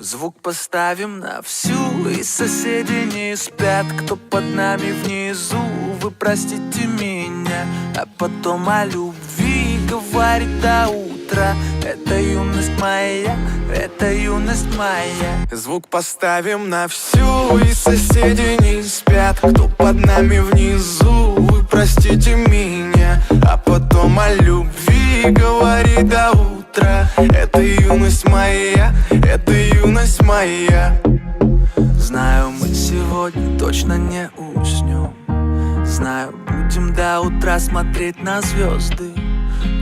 Звук поставим на всю, и соседи не спят. Кто под нами внизу, вы простите меня. А потом о любви говорит до утра. Это юность моя, это юность моя. Звук поставим на всю, и соседи не спят. Кто под нами внизу, вы простите меня. А потом о любви говорит до утра. Это юность моя, это юность моя. Знаю, мы сегодня точно не уснем. Знаю, будем до утра смотреть на звезды.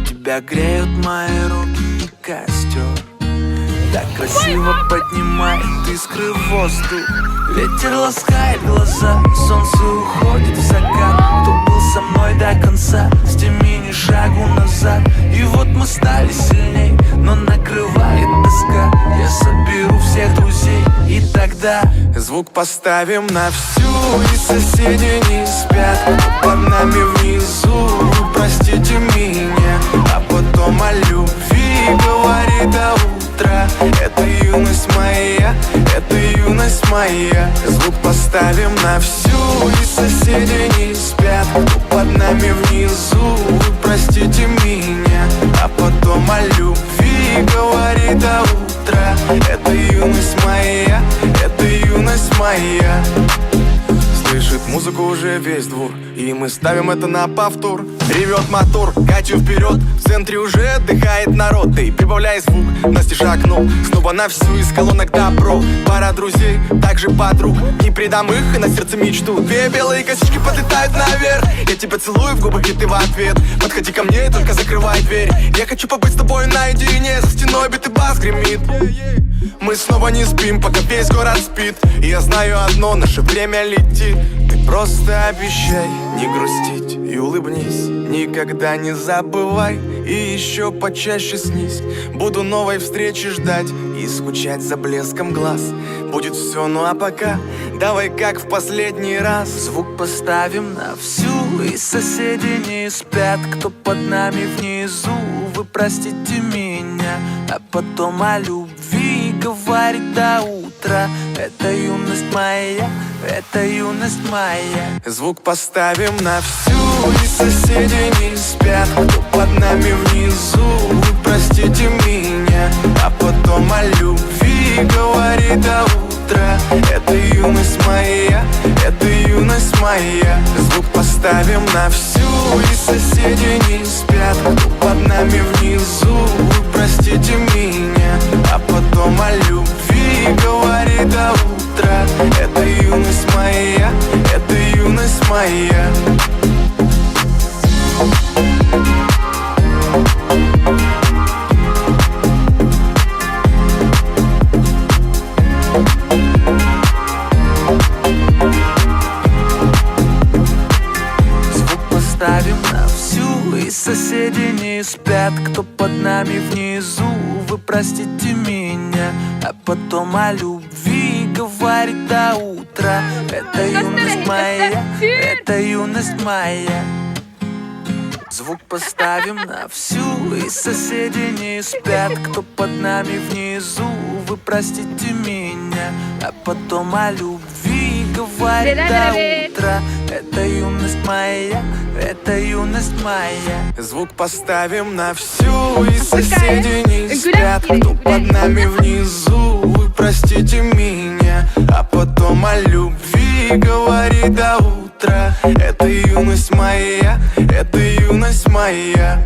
Тебя греют мои руки и костер. Так красиво поднимает искры в воздух. Ветер ласкает глаза, солнце уходит в закат. Кто был со мной до конца, сними ни шагу назад. И вот мы стали сильней, но накрывает тоска. Я соберу всех друзей, и тогда звук поставим на всю, и соседи не спят. Кто под нами внизу, вы простите меня. А потом о любви говорит до утра. Это юность моя, это юность моя. Звук поставим на всю, и соседи не спят. Кто под нами внизу, вы простите меня. А потом о любви говорит до утра. Это юность моя, это юность моя. Слышит музыку уже весь двор, и мы ставим это на повтор. Ревет мотор, катю вперед, в центре уже отдыхает народ. Ты прибавляй звук, Настя шагнул снова на всю, из колонок добро. Пара друзей, также подруг, не предам их и на сердце мечту. Две белые косички подлетают наверх. Я тебя целую в губы, и ты в ответ. Подходи ко мне и только закрывай дверь. Я хочу побыть с тобой наедине, за стеной бит и бас гремит. Мы снова не спим, пока весь город спит. И я знаю одно, наше время летит. Ты просто обещай не грустить и улыбнись. Никогда не забывай и еще почаще снись. Буду новой встречи ждать и скучать за блеском глаз. Будет все, ну а пока давай как в последний раз. Звук поставим на всю, и соседи не спят. Кто под нами внизу, вы простите меня. А потом о любви говорит до утра. Это юность моя, это юность моя. Звук поставим на всю, и соседи не спят. Кто под нами внизу, вы простите меня. А потом о любви говорит до утра. Это юность моя, это юность моя. Звук поставим на всю, и соседи не спят. Кто под нами внизу, вы простите меня. А потом о любви говорит до утра. Это юность моя, это юность моя. Звук поставим на всю, и соседи не спят. Кто под нами внизу, вы простите меня. А потом о любви говорит до утра. Это юность моя, это юность моя. Звук поставим на всю, и соседи не спят. Кто под нами внизу, вы простите меня. А потом о любви говорит до утра. Это юность моя, это юность моя. Звук поставим на всю, и соседи не спят. Кто под нами внизу, вы простите меня. А потом о любви говорит до утра. Это юность моя, это юность моя.